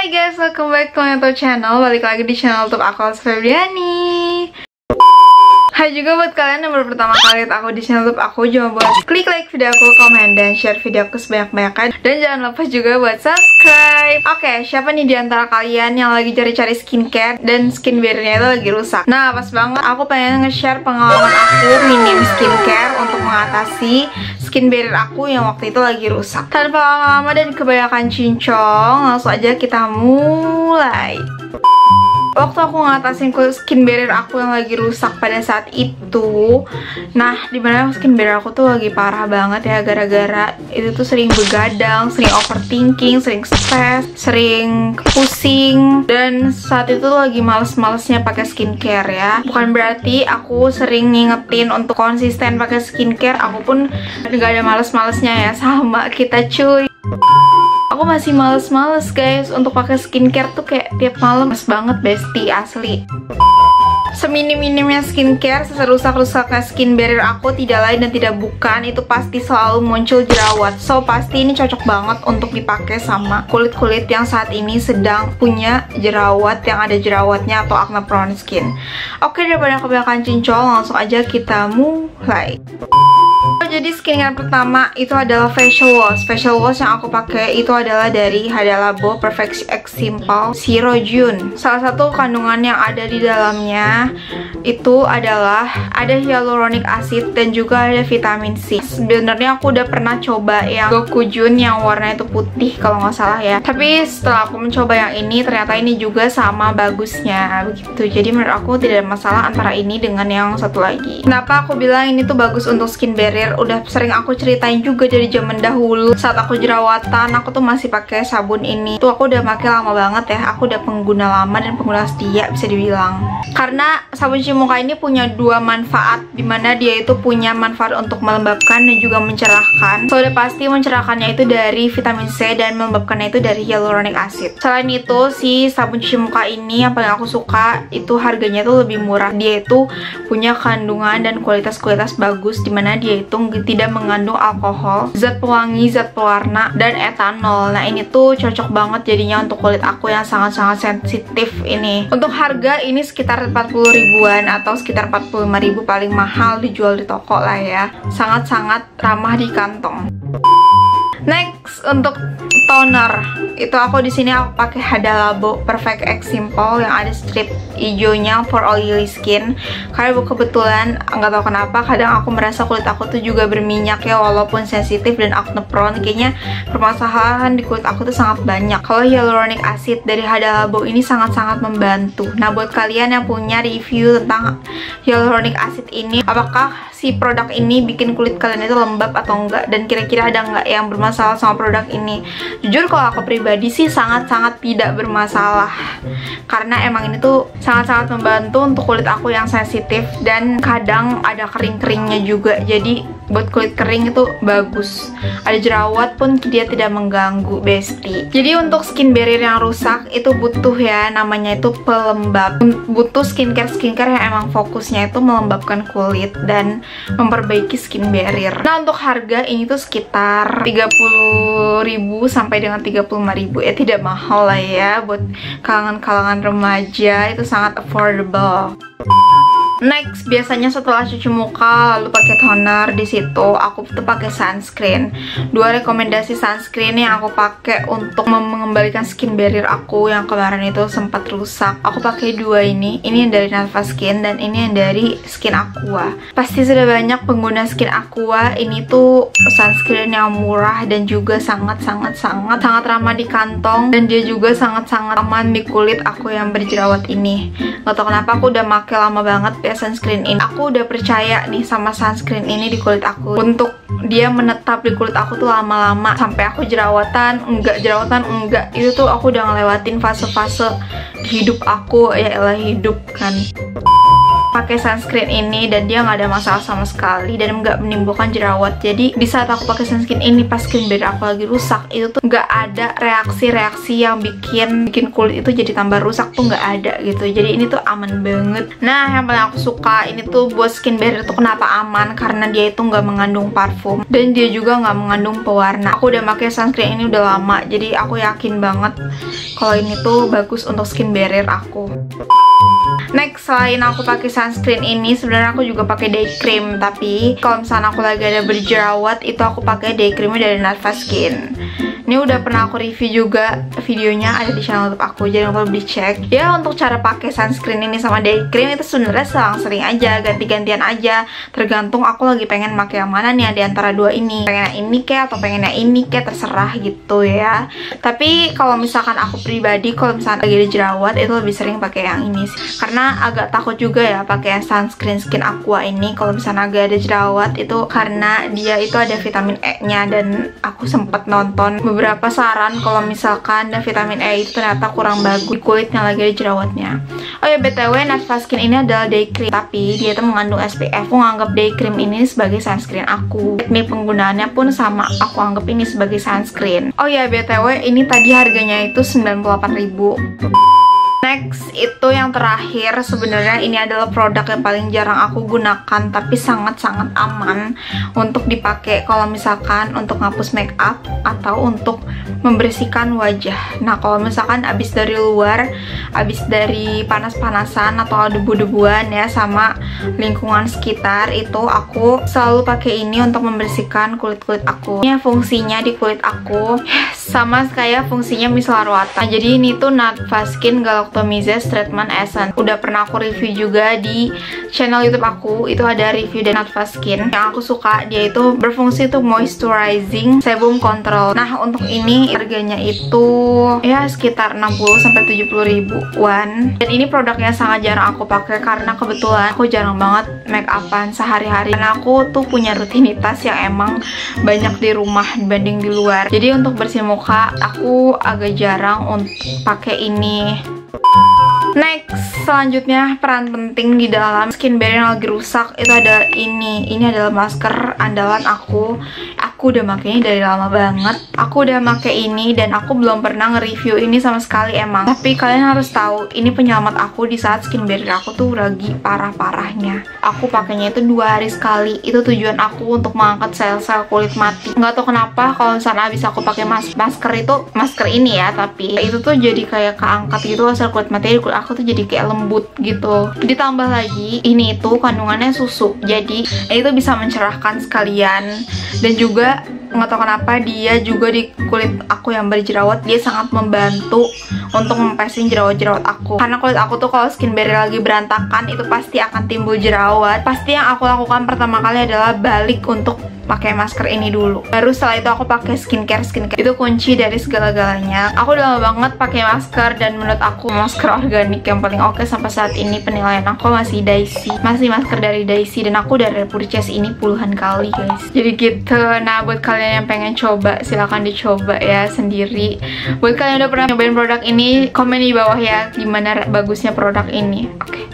Hai guys, welcome back to my YouTube channel. Balik lagi di channel YouTube aku, Febriani. Hai juga buat kalian yang baru pertama kali lihat aku di channel YouTube aku. Jangan buat klik like video aku, komen, dan share video aku sebanyak-banyaknya. Dan jangan lupa juga buat subscribe. Oke, siapa nih di antara kalian yang lagi cari-cari skincare dan skin barrier-nya itu lagi rusak? Nah, pas banget aku pengen nge-share pengalaman aku minim skincare untuk mengatasi skin barrier aku yang waktu itu lagi rusak. Tanpa lama-lama dan kebanyakan cincong, langsung aja kita mulai. Waktu aku ngatasin skin barrier aku yang lagi rusak pada saat itu, nah dimana skin barrier aku tuh lagi parah banget ya, gara-gara itu tuh sering begadang, sering overthinking, sering stres, sering pusing, dan saat itu tuh lagi males-malesnya pakai skincare ya. Bukan berarti aku sering ngingetin untuk konsisten pakai skincare, aku pun gak ada males-malesnya ya, sama kita cuy. Aku masih males-males guys untuk pakai skincare tuh, kayak tiap malam males banget bestie, asli. Seminim-minimnya skincare, serusak-rusaknya skin barrier aku tidak lain dan tidak bukan, itu pasti selalu muncul jerawat. So pasti ini cocok banget untuk dipakai sama kulit-kulit yang saat ini sedang punya jerawat, yang ada jerawatnya atau acne prone skin. Oke, daripada kebanyakan cincong, langsung aja kita mulai. Jadi skincare pertama itu adalah facial wash. Facial wash yang aku pakai itu adalah dari Hada Labo Perfect X Simple Zero June. Salah satu kandungan yang ada di dalamnya itu adalah ada hyaluronic acid dan juga ada vitamin C. Sebenarnya aku udah pernah coba yang Gokujun yang warnanya itu putih kalau nggak salah ya. Tapi setelah aku mencoba yang ini, ternyata ini juga sama bagusnya begitu. Jadi menurut aku tidak ada masalah antara ini dengan yang satu lagi. Kenapa aku bilang ini tuh bagus untuk skin barrier? Udah sering aku ceritain juga dari zaman dahulu. Saat aku jerawatan, aku tuh masih pakai sabun ini. Tuh aku udah pakai lama banget ya. Aku udah pengguna lama dan pengguna setia bisa dibilang. Karena sabun cuci muka ini punya dua manfaat, dimana dia itu punya manfaat untuk melembabkan dan juga mencerahkan. So udah pasti mencerahkannya itu dari vitamin C dan melembabkannya itu dari hyaluronic acid. Selain itu, si sabun cuci muka ini yang paling aku suka itu harganya tuh lebih murah. Dia itu punya kandungan dan kualitas-kualitas bagus, dimana dia itu tidak mengandung alkohol, zat pewangi, zat pewarna, dan etanol. Nah ini tuh cocok banget jadinya untuk kulit aku yang sangat-sangat sensitif ini. Untuk harga ini sekitar 40 ribuan atau sekitar 45.000 paling mahal dijual di toko lah ya. Sangat-sangat ramah di kantong. Next, untuk toner itu aku di sini aku pakai Hada Labo Perfect X Simple yang ada strip hijaunya for oily skin. Karena kebetulan nggak tahu kenapa kadang aku merasa kulit aku tuh juga berminyak ya, walaupun sensitif dan acne prone, kayaknya permasalahan di kulit aku tuh sangat banyak. Kalau hyaluronic acid dari Hada Labo ini sangat-sangat membantu. Nah buat kalian yang punya review tentang hyaluronic acid ini, apakah si produk ini bikin kulit kalian itu lembab atau enggak, dan kira-kira ada nggak yang bermasalah sama produk ini? Jujur kalau aku pribadi sih sangat-sangat tidak bermasalah, karena emang ini tuh sangat-sangat membantu untuk kulit aku yang sensitif dan kadang ada kering-keringnya juga. Jadi buat kulit kering itu bagus. Ada jerawat pun dia tidak mengganggu bestie. Jadi untuk skin barrier yang rusak itu butuh ya, namanya itu pelembab. Butuh skincare yang emang fokusnya itu melembabkan kulit dan memperbaiki skin barrier. Nah untuk harga ini tuh sekitar 30.000 sampai dengan 35.000 ya, tidak mahal lah ya. Buat kalangan-kalangan remaja itu sangat affordable. Next, biasanya setelah cuci muka lalu pakai toner, di situ aku tuh pakai sunscreen. Dua rekomendasi sunscreen yang aku pakai untuk mengembalikan skin barrier aku yang kemarin itu sempat rusak. Aku pakai dua ini yang dari Nalva Skin dan ini yang dari Skin Aqua. Pasti sudah banyak pengguna Skin Aqua. Ini tuh sunscreen yang murah dan juga sangat ramah di kantong, dan dia juga sangat aman di kulit aku yang berjerawat ini. Gak tau kenapa aku udah pakai lama banget ya sunscreen ini. Aku udah percaya nih sama sunscreen ini di kulit aku, untuk dia menetap di kulit aku tuh lama-lama sampai aku jerawatan enggak. Itu tuh aku udah ngelewatin fase-fase hidup aku, ya elah hidup kan. pakai sunscreen ini dan dia nggak ada masalah sama sekali dan nggak menimbulkan jerawat. Jadi di saat aku pakai sunscreen ini pas skin barrier aku lagi rusak, itu tuh nggak ada reaksi-reaksi yang bikin kulit itu jadi tambah rusak tuh nggak ada gitu. Jadi ini tuh aman banget. Nah, yang paling aku suka ini tuh buat skin barrier tuh kenapa aman, karena dia itu nggak mengandung parfum dan dia juga nggak mengandung pewarna. Aku udah pakai sunscreen ini udah lama, jadi aku yakin banget kalau ini tuh bagus untuk skin barrier aku. Next, selain aku pakai sunscreen ini, sebenarnya aku juga pakai day cream. Tapi kalau misalnya aku lagi ada berjerawat, itu aku pakai day creamnya dari Natfa Skin. Ini udah pernah aku review juga, videonya ada di channel YouTube aku, jangan lupa dicek. Ya, untuk cara pakai sunscreen ini sama day cream itu sebenarnya selang-sering aja, ganti-gantian aja. Tergantung aku lagi pengen pakai yang mana nih di antara dua ini. Pengen yang ini kek atau pengen yang ini kek, terserah gitu ya. Tapi kalau misalkan aku pribadi, kalau misalkan lagi ada jerawat, itu lebih sering pakai yang ini sih. Karena agak takut juga ya pakai yang sunscreen Skin Aqua ini kalau misalnya agak ada jerawat, itu karena dia itu ada vitamin E-nya dan aku sempat nonton beberapa saran kalau misalkan vitamin E itu ternyata kurang bagus di kulit yang lagi ada jerawatnya. Oh ya, BTW Natfa Skin ini adalah day cream, tapi dia itu mengandung SPF. Aku nganggap day cream ini sebagai sunscreen aku. Teknik penggunaannya pun sama, aku anggap ini sebagai sunscreen. Oh ya, BTW ini tadi harganya itu 98.000. Next, itu yang terakhir, sebenarnya ini adalah produk yang paling jarang aku gunakan tapi sangat-sangat aman untuk dipakai kalau misalkan untuk ngapus make up atau untuk membersihkan wajah. Nah, kalau misalkan abis dari luar, abis dari panas-panasan atau debu-debuan ya sama lingkungan sekitar, itu aku selalu pakai ini untuk membersihkan kulit-kulit aku. Ini fungsinya di kulit aku sama kayak fungsinya micellar water. Nah, jadi ini tuh Natfa Skin Galactomyces Treatment Essence. Udah pernah aku review juga di channel YouTube aku. Itu ada review dari Natfa Skin. Yang aku suka, dia itu berfungsi untuk moisturizing sebum control. Nah, untuk ini harganya itu ya sekitar 60-70 ribuan. Dan ini produknya sangat jarang aku pakai karena kebetulan aku jarang banget make upan sehari-hari. Karena aku tuh punya rutinitas yang emang banyak di rumah dibanding di luar. Jadi untuk bersih muka aku agak jarang untuk pakai ini. Next, selanjutnya peran penting di dalam skin barrier yang lagi rusak itu ada ini. Ini adalah masker andalan aku. Aku udah pakai ini dari lama banget. Aku udah pakai ini dan aku belum pernah nge-review ini sama sekali emang. Tapi kalian harus tahu, ini penyelamat aku di saat skin barrier aku tuh lagi parah-parahnya. Aku pakainya itu 2 hari sekali. Itu tujuan aku untuk mengangkat sel-sel kulit mati. Nggak tahu kenapa kalau misalnya abis aku pakai masker itu, masker ini ya, tapi itu tuh jadi kayak keangkat gitu sel kulit mati. Kulit aku tuh jadi kayak lembut gitu. Ditambah lagi ini itu kandungannya susu, jadi itu bisa mencerahkan sekalian. Dan juga nggak tahu kenapa dia juga di kulit aku yang berjerawat, dia sangat membantu untuk mempesin jerawat-jerawat aku. Karena kulit aku tuh kalau skin barrier lagi berantakan itu pasti akan timbul jerawat. Pasti yang aku lakukan pertama kali adalah balik untuk pakai masker ini dulu. Baru setelah itu aku pakai skincare. Itu kunci dari segala-galanya. Aku udah lama banget pakai masker dan menurut aku masker organik yang paling oke sampai saat ini. Penilaian aku masih Daisy. Masih masker dari Daisy dan aku udah repurchase ini puluhan kali, guys. Jadi gitu. Nah, buat kalian yang pengen coba, silahkan dicoba ya sendiri. Buat kalian yang udah pernah nyobain produk ini, komen di bawah ya gimana bagusnya produk ini. Oke.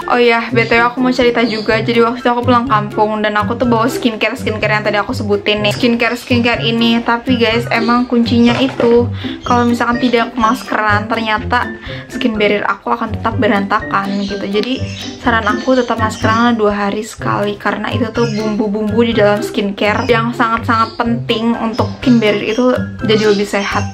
Oh ya, BTW aku mau cerita juga. Jadi waktu itu aku pulang kampung dan aku tuh bawa skincare yang tadi aku sebutin nih. Skincare ini. Tapi guys, emang kuncinya itu kalau misalkan tidak maskeran, ternyata skin barrier aku akan tetap berantakan gitu. Jadi saran aku tetap maskeran 2 hari sekali, karena itu tuh bumbu-bumbu di dalam skincare yang sangat-sangat penting untuk skin barrier itu jadi lebih sehat.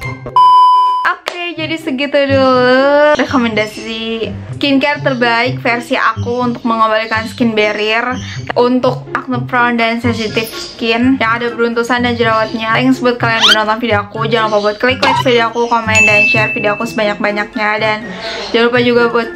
Jadi segitu dulu rekomendasi skincare terbaik versi aku untuk mengembalikan skin barrier untuk acne prone dan sensitive skin yang ada beruntusan dan jerawatnya. Thanks buat kalian yang menonton video aku. Jangan lupa buat klik like video aku, komen, dan share video aku sebanyak-banyaknya. Dan jangan lupa juga buat